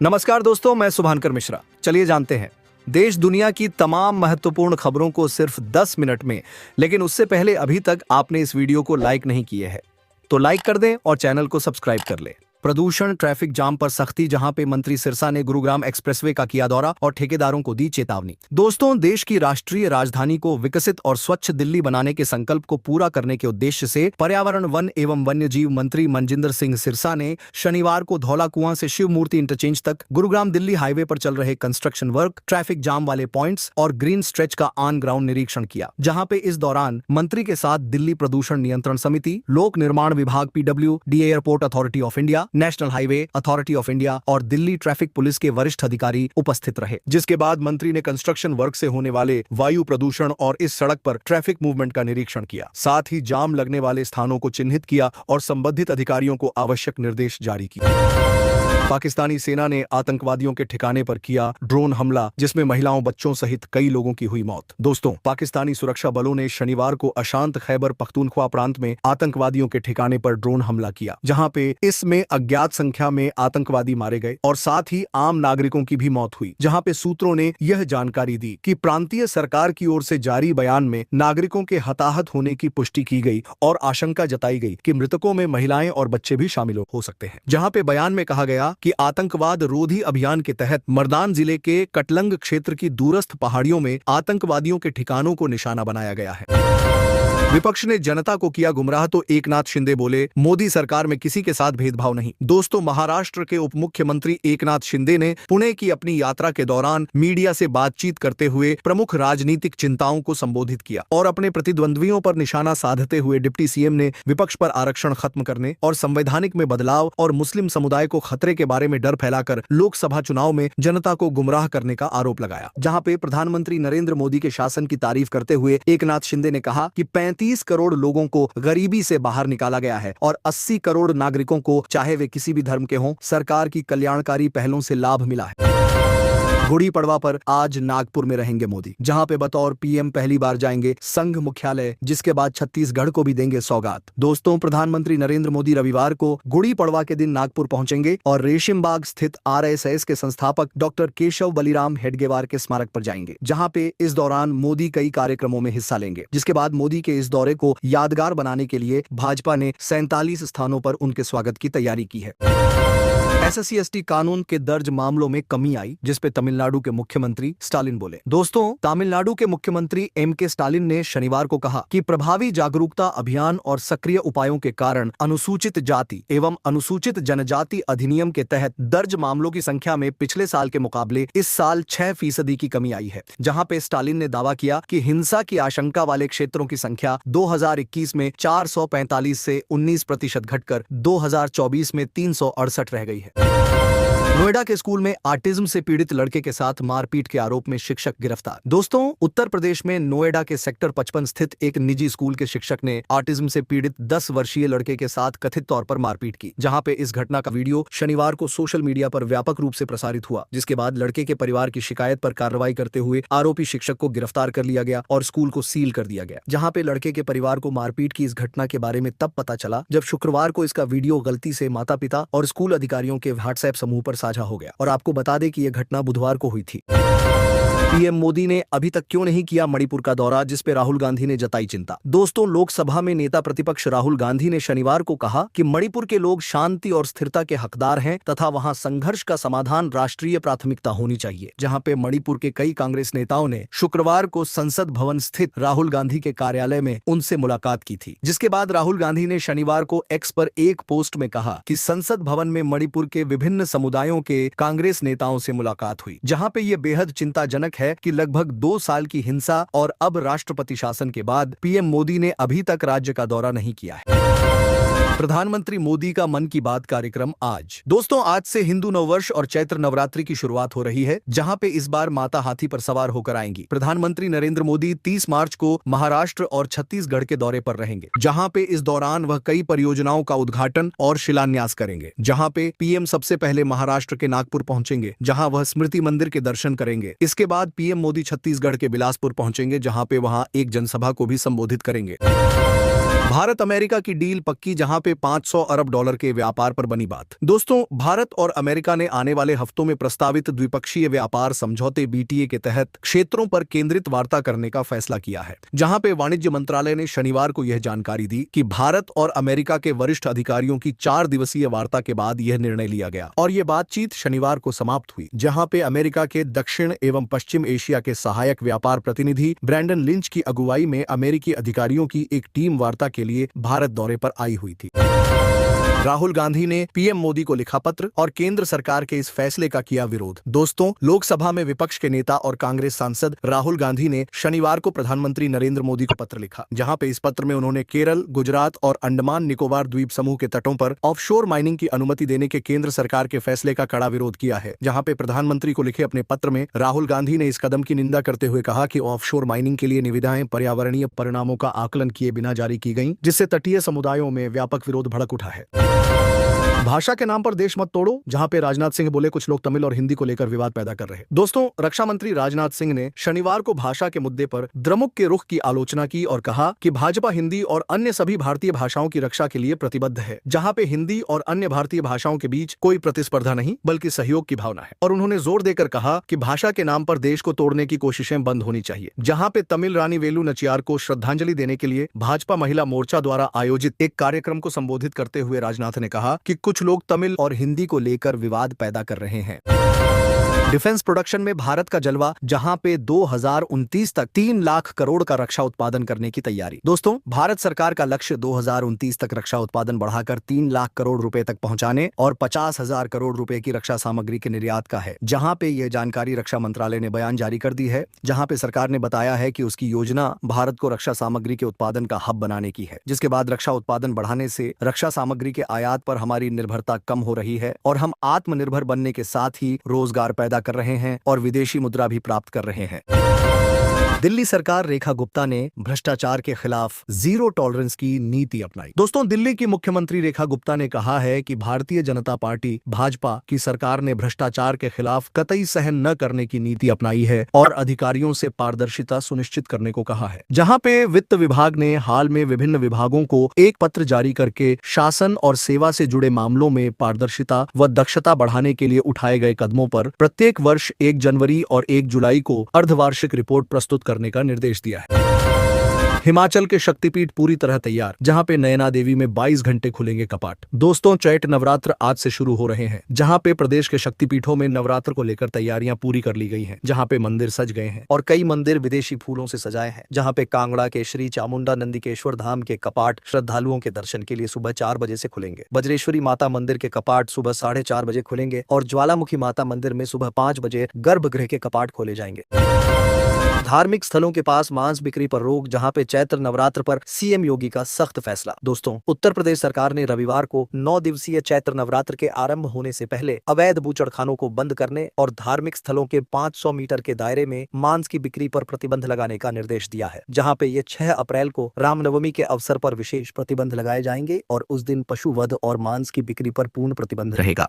नमस्कार दोस्तों, मैं शुभांकर मिश्रा। चलिए जानते हैं देश दुनिया की तमाम महत्वपूर्ण खबरों को सिर्फ 10 मिनट में। लेकिन उससे पहले अभी तक आपने इस वीडियो को लाइक नहीं किए है तो लाइक कर दें और चैनल को सब्सक्राइब कर लें। प्रदूषण ट्रैफिक जाम पर सख्ती, जहां पे मंत्री सिरसा ने गुरुग्राम एक्सप्रेसवे का किया दौरा और ठेकेदारों को दी चेतावनी। दोस्तों, देश की राष्ट्रीय राजधानी को विकसित और स्वच्छ दिल्ली बनाने के संकल्प को पूरा करने के उद्देश्य से पर्यावरण, वन एवं वन्यजीव मंत्री मनजिंदर सिंह सिरसा ने शनिवार को धौला कुआं से शिव मूर्ति इंटरचेंज तक गुरुग्राम दिल्ली हाईवे पर चल रहे कंस्ट्रक्शन वर्क, ट्रैफिक जाम वाले पॉइंट्स और ग्रीन स्ट्रेच का ऑन ग्राउंड निरीक्षण किया। जहां पे इस दौरान मंत्री के साथ दिल्ली प्रदूषण नियंत्रण समिति, लोक निर्माण विभाग PWD, airport authority of India, national highway authority of India और दिल्ली ट्रैफिक पुलिस के वरिष्ठ अधिकारी उपस्थित रहे। जिसके बाद मंत्री ने कंस्ट्रक्शन वर्क से होने वाले वायु प्रदूषण और इस सड़क पर ट्रैफिक मूवमेंट का निरीक्षण किया। साथ ही जाम लगने वाले स्थानों को चिन्हित किया और संबंधित अधिकारियों को आवश्यक निर्देश जारी किए। पाकिस्तानी सेना ने आतंकवादियों के ठिकाने पर किया ड्रोन हमला, जिसमें महिलाओं, बच्चों सहित कई लोगों की हुई मौत। दोस्तों, पाकिस्तानी सुरक्षा बलों ने शनिवार को अशांत खैबर पख्तूनख्वा प्रांत में आतंकवादियों के ठिकाने पर ड्रोन हमला किया, जहां पे इसमें अज्ञात संख्या में आतंकवादी मारे गए और साथ ही आम नागरिकों की भी मौत हुई। जहां पे सूत्रों ने यह जानकारी दी कि प्रांतीय सरकार की ओर से जारी बयान में नागरिकों के हताहत होने की पुष्टि की गई और आशंका जताई गई कि मृतकों में महिलाएं और बच्चे भी शामिल हो सकते हैं। जहां पे बयान में कहा गया कि आतंकवाद रोधी अभियान के तहत मर्दान जिले के कटलंग क्षेत्र की दूरस्थ पहाड़ियों में आतंकवादियों के ठिकानों को निशाना बनाया गया है। विपक्ष ने जनता को किया गुमराह तो एकनाथ शिंदे बोले, मोदी सरकार में किसी के साथ भेदभाव नहीं। दोस्तों, महाराष्ट्र के उप मुख्यमंत्री एकनाथ शिंदे ने पुणे की अपनी यात्रा के दौरान मीडिया से बातचीत करते हुए प्रमुख राजनीतिक चिंताओं को संबोधित किया और अपने प्रतिद्वंद्वियों पर निशाना साधते हुए डिप्टी सीएम ने विपक्ष पर आरक्षण खत्म करने और संवैधानिक में बदलाव और मुस्लिम समुदाय को खतरे के बारे में डर फैलाकर लोकसभा चुनाव में जनता को गुमराह करने का आरोप लगाया। जहां पे प्रधानमंत्री नरेंद्र मोदी के शासन की तारीफ करते हुए एकनाथ शिंदे ने कहा कि 35 करोड़ लोगों को गरीबी से बाहर निकाला गया है और 80 करोड़ नागरिकों को, चाहे वे किसी भी धर्म के हों, सरकार की कल्याणकारी पहलों से लाभ मिला है। गुड़ी पड़वा पर आज नागपुर में रहेंगे मोदी, जहां पे बतौर पीएम पहली बार जाएंगे संघ मुख्यालय, जिसके बाद छत्तीसगढ़ को भी देंगे सौगात। दोस्तों, प्रधानमंत्री नरेंद्र मोदी रविवार को गुड़ी पड़वा के दिन नागपुर पहुंचेंगे और रेशिमबाग स्थित RSS के संस्थापक डॉक्टर केशव बलिराम हेडगेवार के स्मारक पर जाएंगे, जहां पे इस दौरान मोदी कई कार्यक्रमों में हिस्सा लेंगे। जिसके बाद मोदी के इस दौरे को यादगार बनाने के लिए भाजपा ने 47 स्थानों पर उनके स्वागत की तैयारी की है। SC/ST कानून के दर्ज मामलों में कमी आई, जिसपे तमिलनाडु के मुख्यमंत्री स्टालिन बोले। दोस्तों, तमिलनाडु के मुख्यमंत्री MK स्टालिन ने शनिवार को कहा कि प्रभावी जागरूकता अभियान और सक्रिय उपायों के कारण अनुसूचित जाति एवं अनुसूचित जनजाति अधिनियम के तहत दर्ज मामलों की संख्या में पिछले साल के मुकाबले इस साल 6% की कमी आई है। जहां पे स्टालिन ने दावा किया कि हिंसा की आशंका वाले क्षेत्रों की संख्या 2021 में 445 से 19% घटकर 2024 में 368 रह गई है। नोएडा के स्कूल में ऑटिज्म से पीड़ित लड़के के साथ मारपीट के आरोप में शिक्षक गिरफ्तार। दोस्तों, उत्तर प्रदेश में नोएडा के सेक्टर 55 स्थित एक निजी स्कूल के शिक्षक ने ऑटिज्म से पीड़ित 10 वर्षीय लड़के के साथ कथित तौर पर मारपीट की। जहां पे इस घटना का वीडियो शनिवार को सोशल मीडिया पर व्यापक रूप से प्रसारित हुआ, जिसके बाद लड़के के परिवार की शिकायत पर कार्रवाई करते हुए आरोपी शिक्षक को गिरफ्तार कर लिया गया और स्कूल को सील कर दिया गया। जहां पे लड़के के परिवार को मारपीट की इस घटना के बारे में तब पता चला जब शुक्रवार को इसका वीडियो गलती से माता पिता और स्कूल अधिकारियों के व्हाट्सएप समूह पर साझा हो गया। और आपको बता दें कि यह घटना बुधवार को हुई थी। पीएम मोदी ने अभी तक क्यों नहीं किया मणिपुर का दौरा, जिस पे राहुल गांधी ने जताई चिंता। दोस्तों, लोकसभा में नेता प्रतिपक्ष राहुल गांधी ने शनिवार को कहा कि मणिपुर के लोग शांति और स्थिरता के हकदार हैं तथा वहां संघर्ष का समाधान राष्ट्रीय प्राथमिकता होनी चाहिए। जहां पे मणिपुर के कई कांग्रेस नेताओं ने शुक्रवार को संसद भवन स्थित राहुल गांधी के कार्यालय में उनसे मुलाकात की थी। जिसके बाद राहुल गांधी ने शनिवार को एक्स पर एक पोस्ट में कहा कि संसद भवन में मणिपुर के विभिन्न समुदायों के कांग्रेस नेताओं से मुलाकात हुई, जहां पे ये बेहद चिंताजनक है कि लगभग 2 साल की हिंसा और अब राष्ट्रपति शासन के बाद पीएम मोदी ने अभी तक राज्य का दौरा नहीं किया है। प्रधानमंत्री मोदी का मन की बात कार्यक्रम आज। दोस्तों, आज से हिंदू नववर्ष और चैत्र नवरात्रि की शुरुआत हो रही है, जहां पे इस बार माता हाथी पर सवार होकर आएंगी। प्रधानमंत्री नरेंद्र मोदी 30 मार्च को महाराष्ट्र और छत्तीसगढ़ के दौरे पर रहेंगे, जहां पे इस दौरान वह कई परियोजनाओं का उद्घाटन और शिलान्यास करेंगे। जहां पे पीएम सबसे पहले महाराष्ट्र के नागपुर पहुंचेंगे, जहां वह स्मृति मंदिर के दर्शन करेंगे। इसके बाद पीएम मोदी छत्तीसगढ़ के बिलासपुर पहुंचेंगे, जहां पे वहां एक जनसभा को भी संबोधित करेंगे। भारत अमेरिका की डील पक्की, जहां पे 500 अरब डॉलर के व्यापार पर बनी बात। दोस्तों, भारत और अमेरिका ने आने वाले हफ्तों में प्रस्तावित द्विपक्षीय व्यापार समझौते BTA के तहत क्षेत्रों पर केंद्रित वार्ता करने का फैसला किया है, जहां पे वाणिज्य मंत्रालय ने शनिवार को यह जानकारी दी कि भारत और अमेरिका के वरिष्ठ अधिकारियों की 4 दिवसीय वार्ता के बाद यह निर्णय लिया गया और यह बातचीत शनिवार को समाप्त हुई, जहां पे अमेरिका के दक्षिण एवं पश्चिम एशिया के सहायक व्यापार प्रतिनिधि ब्रैंडन लिंच की अगुवाई में अमेरिकी अधिकारियों की एक टीम वार्ता के लिए भारत दौरे पर आई हुई थी। राहुल गांधी ने PM मोदी को लिखा पत्र और केंद्र सरकार के इस फैसले का किया विरोध। दोस्तों, लोकसभा में विपक्ष के नेता और कांग्रेस सांसद राहुल गांधी ने शनिवार को प्रधानमंत्री नरेंद्र मोदी को पत्र लिखा, जहां पे इस पत्र में उन्होंने केरल, गुजरात और अंडमान निकोबार द्वीप समूह के तटों पर ऑफशोर माइनिंग की अनुमति देने के केंद्र सरकार के फैसले का कड़ा विरोध किया है। जहां पे प्रधानमंत्री को लिखे अपने पत्र में राहुल गांधी ने इस कदम की निंदा करते हुए कहा कि ऑफशोर माइनिंग के लिए निविदाएं पर्यावरणीय परिणामों का आकलन किए बिना जारी की गईं, जिससे तटीय समुदायों में व्यापक विरोध भड़क उठा है। भाषा के नाम पर देश मत तोड़ो, जहां पे राजनाथ सिंह बोले कुछ लोग तमिल और हिंदी को लेकर विवाद पैदा कर रहे। दोस्तों, रक्षा मंत्री राजनाथ सिंह ने शनिवार को भाषा के मुद्दे पर द्रमुक के रुख की आलोचना की और कहा कि भाजपा हिंदी और अन्य सभी भारतीय भाषाओं की रक्षा के लिए प्रतिबद्ध है, जहां पे हिंदी और अन्य भारतीय भाषाओं के बीच कोई प्रतिस्पर्धा नहीं बल्कि सहयोग की भावना है। और उन्होंने जोर देकर कहा कि भाषा के नाम पर देश को तोड़ने की कोशिशें बंद होनी चाहिए। जहां पे तमिल रानी वेलु नचियार को श्रद्धांजलि देने के लिए भाजपा महिला मोर्चा द्वारा आयोजित एक कार्यक्रम को संबोधित करते हुए राजनाथ ने कहा कि कुछ लोग तमिल और हिंदी को लेकर विवाद पैदा कर रहे हैं। डिफेंस प्रोडक्शन में भारत का जलवा, जहां पे 2029 तक 3 लाख करोड़ का रक्षा उत्पादन करने की तैयारी। दोस्तों, भारत सरकार का लक्ष्य 2029 तक रक्षा उत्पादन बढ़ाकर 3 लाख करोड़ रुपए तक पहुंचाने और 50,000 करोड़ रुपए की रक्षा सामग्री के निर्यात का है, जहां पे यह जानकारी रक्षा मंत्रालय ने बयान जारी कर दी है, जहां पे सरकार ने बताया है कि उसकी योजना भारत को रक्षा सामग्री के उत्पादन का हब बनाने की है, जिसके बाद रक्षा उत्पादन बढ़ाने से रक्षा सामग्री के आयात पर हमारी निर्भरता कम हो रही है और हम आत्मनिर्भर बनने के साथ ही रोजगार पैदा कर रहे हैं और विदेशी मुद्रा भी प्राप्त कर रहे हैं। दिल्ली सरकार रेखा गुप्ता ने भ्रष्टाचार के खिलाफ जीरो टॉलरेंस की नीति अपनाई। दोस्तों, दिल्ली की मुख्यमंत्री रेखा गुप्ता ने कहा है कि भारतीय जनता पार्टी भाजपा की सरकार ने भ्रष्टाचार के खिलाफ कतई सहन न करने की नीति अपनाई है और अधिकारियों से पारदर्शिता सुनिश्चित करने को कहा है। जहां पे वित्त विभाग ने हाल में विभिन्न विभागों को एक पत्र जारी करके शासन और सेवा से जुड़े मामलों में पारदर्शिता व दक्षता बढ़ाने के लिए उठाए गए कदमों पर प्रत्येक वर्ष 1 जनवरी और 1 जुलाई को अर्धवार्षिक रिपोर्ट प्रस्तुत करने का निर्देश दिया है। हिमाचल के शक्तिपीठ पूरी तरह तैयार, जहां पे नयना देवी में 22 घंटे खुलेंगे कपाट। दोस्तों, चैत्र नवरात्र आज से शुरू हो रहे हैं, जहां पे प्रदेश के शक्तिपीठों में नवरात्र को लेकर तैयारियां पूरी कर ली गई हैं, जहां पे मंदिर सज गए हैं और कई मंदिर विदेशी फूलों से सजाए हैं। जहां पे कांगड़ा के श्री चामुंडा नंदिकेश्वर धाम के कपाट श्रद्धालुओं के दर्शन के लिए सुबह 4 बजे से खुलेंगे। बज्रेश्वरी माता मंदिर के कपाट सुबह 4:30 बजे खुलेंगे और ज्वालामुखी माता मंदिर में सुबह 5 बजे गर्भगृह के कपाट खोले जाएंगे। धार्मिक स्थलों के पास मांस बिक्री पर रोक, जहां पे चैत्र नवरात्र पर CM योगी का सख्त फैसला। दोस्तों, उत्तर प्रदेश सरकार ने रविवार को 9 दिवसीय चैत्र नवरात्र के आरंभ होने से पहले अवैध बूचड़खानों को बंद करने और धार्मिक स्थलों के 500 मीटर के दायरे में मांस की बिक्री पर प्रतिबंध लगाने का निर्देश दिया है, जहां पे ये 6 अप्रैल को रामनवमी के अवसर पर विशेष प्रतिबंध लगाए जाएंगे और उस दिन पशु वध और मांस की बिक्री पर पूर्ण प्रतिबंध रहेगा।